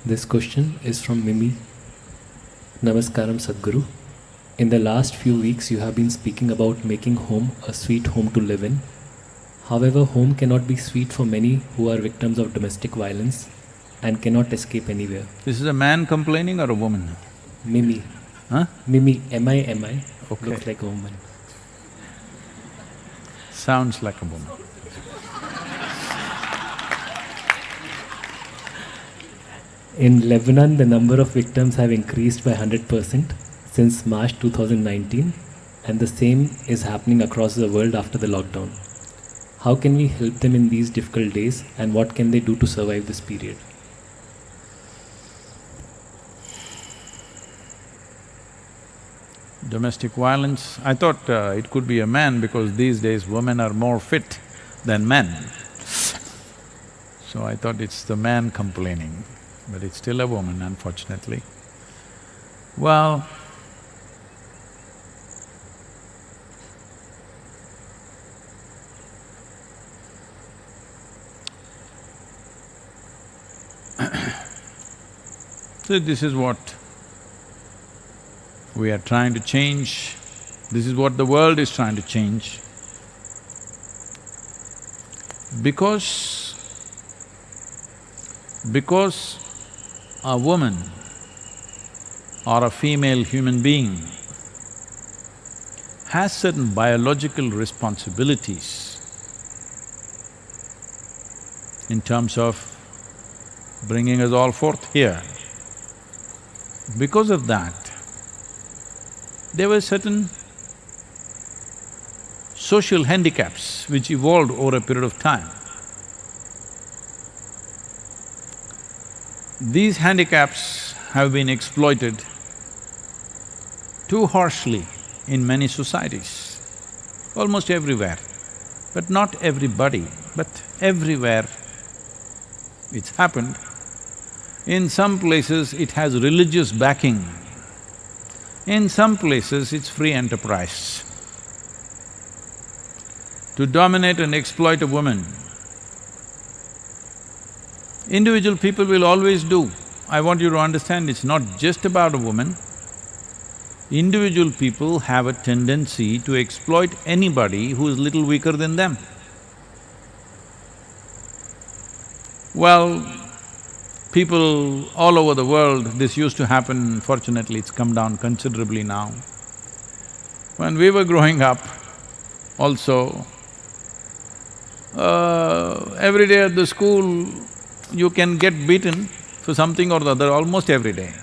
This question is from Mimi. Namaskaram Sadhguru. In the last few weeks, you have been speaking about making home a sweet home to live in. However, home cannot be sweet for many who are victims of domestic violence and cannot escape anywhere. This is a man complaining or a woman? Mimi. Huh? Mimi, M-I-M-I, Okay. looks like a woman. Sounds like a woman. In Lebanon, the number of victims have increased by 100% since March 2019, and the same is happening across the world after the lockdown. How can we help them in these difficult days, and what can they do to survive this period? Domestic violence, I thought it could be a man because these days women are more fit than men. So I thought it's the man complaining, but it's still a woman, unfortunately. Well, so this is what we are trying to change, this is what the world is trying to change. Because a woman or a female human being has certain biological responsibilities in terms of bringing us all forth here. Because of that, there were certain social handicaps which evolved over a period of time. These handicaps have been exploited too harshly in many societies, almost everywhere. But not everybody, but everywhere it's happened. In some places it has religious backing, in some places it's free enterprise. To dominate and exploit a woman, individual people will always do. I want you to understand, it's not just about a woman. Individual people have a tendency to exploit anybody who is little weaker than them. Well, people all over the world, this used to happen, fortunately it's come down considerably now. When we were growing up, also, every day at the school, you can get beaten for something or the other almost every day.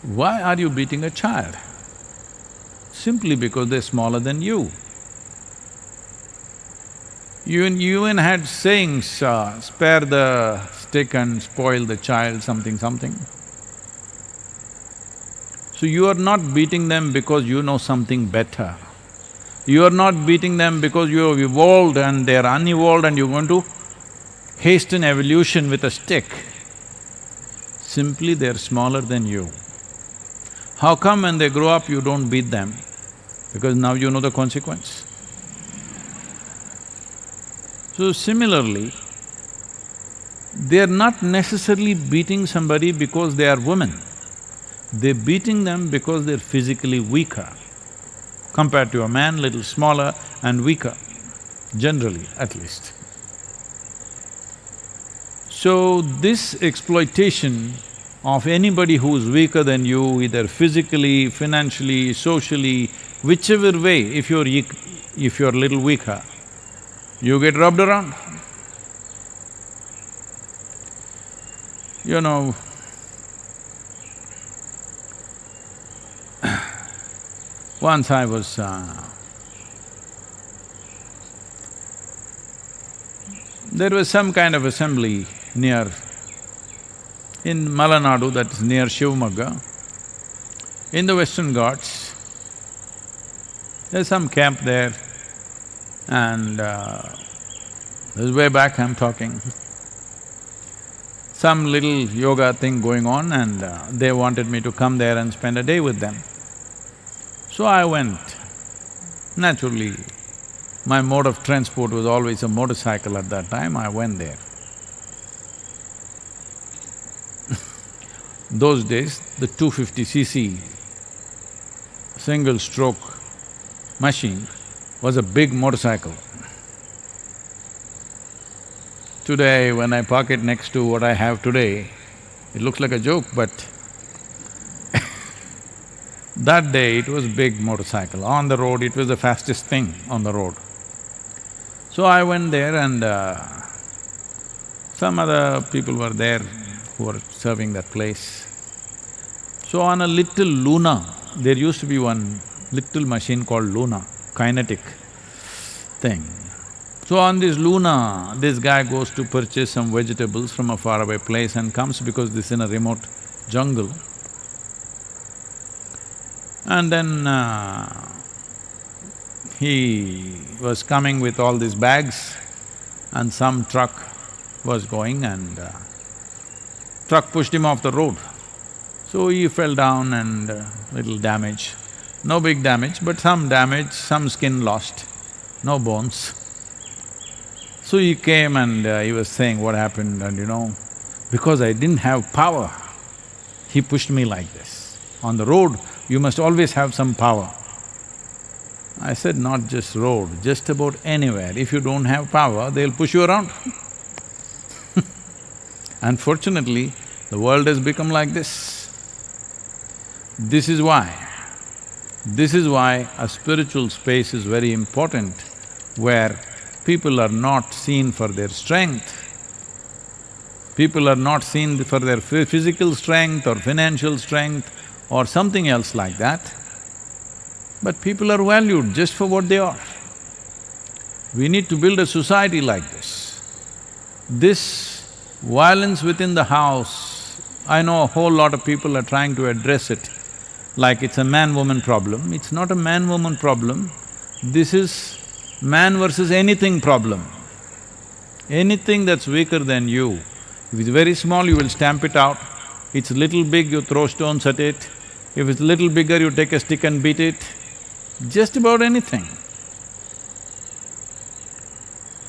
Why are you beating a child? Simply because they're smaller than you. You even had sayings, spare the stick and spoil the child, something, something. So you are not beating them because you know something better. You are not beating them because you have evolved and they are unevolved and you're going to hasten evolution with a stick. Simply they're smaller than you. How come when they grow up you don't beat them? Because now you know the consequence. So similarly, they're not necessarily beating somebody because they are women. They're beating them because they're physically weaker. Compared to a man, little smaller and weaker, generally at least. So this exploitation of anybody who's weaker than you, either physically, financially, socially, whichever way, if you're a little weaker, you get rubbed around. You know, once I was… there was some kind of assembly near… in Malanadu, that is near Shivamogga, in the Western Ghats. There's some camp there and this is way back I'm talking. Some little yoga thing going on and they wanted me to come there and spend a day with them. So I went. Naturally, My mode of transport was always a motorcycle at that time, I went there. Those days, the 250cc single-stroke machine was a big motorcycle. Today, when I park it next to what I have today, it looks like a joke, but that day it was big motorcycle. On the road, it was the fastest thing on the road. So I went there and some other people were there who were serving that place. So on a little Luna, there used to be one little machine called Luna, kinetic thing. So on this Luna, this guy goes to purchase some vegetables from a faraway place and comes because this is in a remote jungle. And then he was coming with all these bags and some truck was going and truck pushed him off the road. So he fell down and little damage. No big damage, but some damage, some skin lost, no bones. So he came and he was saying what happened and because I didn't have power, he pushed me like this. On the road, you must always have some power. I said, not just road, just about anywhere. If you don't have power, they'll push you around. Unfortunately, the world has become like this. This is why a spiritual space is very important, where people are not seen for their strength, people are not seen for their physical strength or financial strength or something else like that, but people are valued just for what they are. We need to build a society like this. This violence within the house, I know a whole lot of people are trying to address it like it's a man-woman problem. It's not a man-woman problem, this is man versus anything problem. Anything that's weaker than you, if it's very small, you will stamp it out. It's little big, you throw stones at it. If it's little bigger, you take a stick and beat it. Just about anything.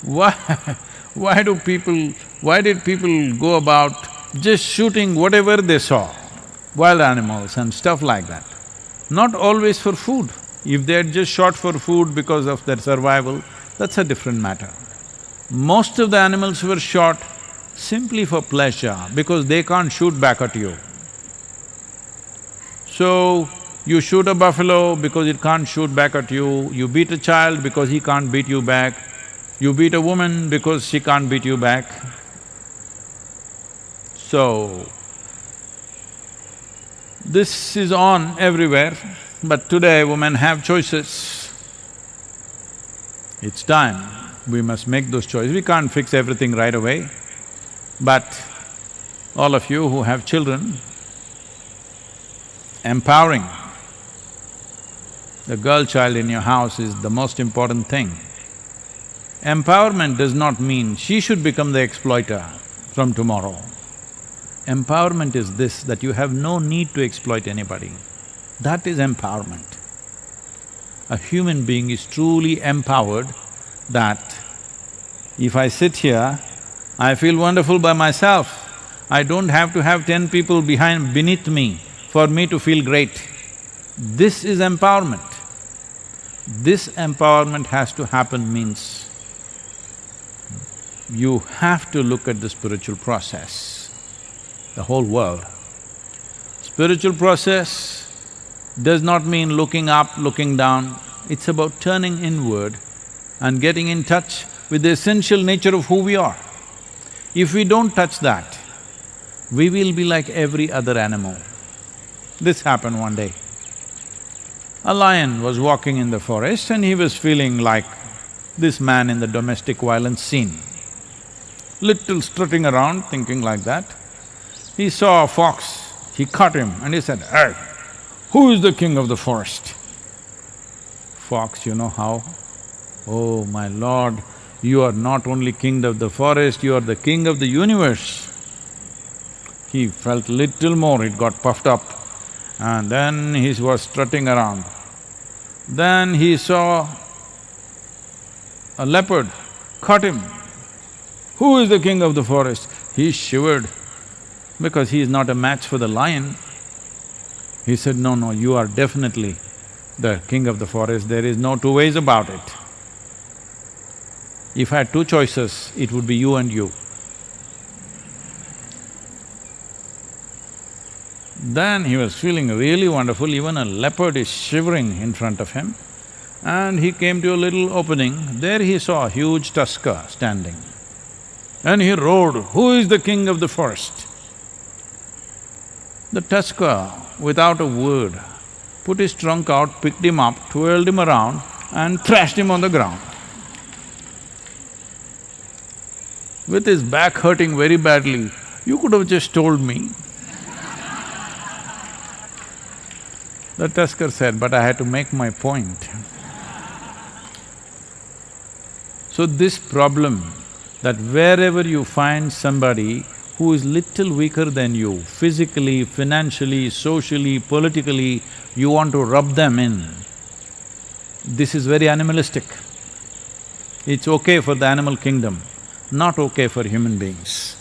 Why did people go about just shooting whatever they saw, wild animals and stuff like that? Not always for food. If they had just shot for food because of their survival, that's a different matter. Most of the animals were shot simply for pleasure because they can't shoot back at you. So, you shoot a buffalo because it can't shoot back at you, you beat a child because he can't beat you back, you beat a woman because she can't beat you back. So, this is on everywhere, but today women have choices. It's time, we must make those choices. We can't fix everything right away, but all of you who have children, empowering the girl child in your house is the most important thing. Empowerment does not mean she should become the exploiter from tomorrow. Empowerment is this, that you have no need to exploit anybody. That is empowerment. A human being is truly empowered that if I sit here, I feel wonderful by myself. I don't have to have 10 people beneath me for me to feel great. This is empowerment. This empowerment has to happen means you have to look at the spiritual process, the whole world. Spiritual process does not mean looking up, looking down, it's about turning inward and getting in touch with the essential nature of who we are. If we don't touch that, we will be like every other animal. This happened one day. A lion was walking in the forest and he was feeling like this man in the domestic violence scene. Little strutting around, thinking like that. He saw a fox, he caught him and he said, "Hey, who is the king of the forest?" Fox, you know how? "Oh, my lord, you are not only king of the forest, you are the king of the universe." He felt little more, it got puffed up. And then he was strutting around. Then he saw a leopard caught him. Who is the king of the forest? He shivered because he is not a match for the lion. He said, no, no, you are definitely the king of the forest, there is no two ways about it. If I had two choices, it would be you and you. Then he was feeling really wonderful, even a leopard is shivering in front of him. And he came to a little opening, there he saw a huge tusker standing. And he roared, who is the king of the forest? The tusker, without a word, put his trunk out, picked him up, twirled him around and thrashed him on the ground. With his back hurting very badly, you could have just told me. The tusker said, but I had to make my point. So this problem, that wherever you find somebody who is little weaker than you, physically, financially, socially, politically, you want to rub them in, this is very animalistic. It's okay for the animal kingdom, not okay for human beings.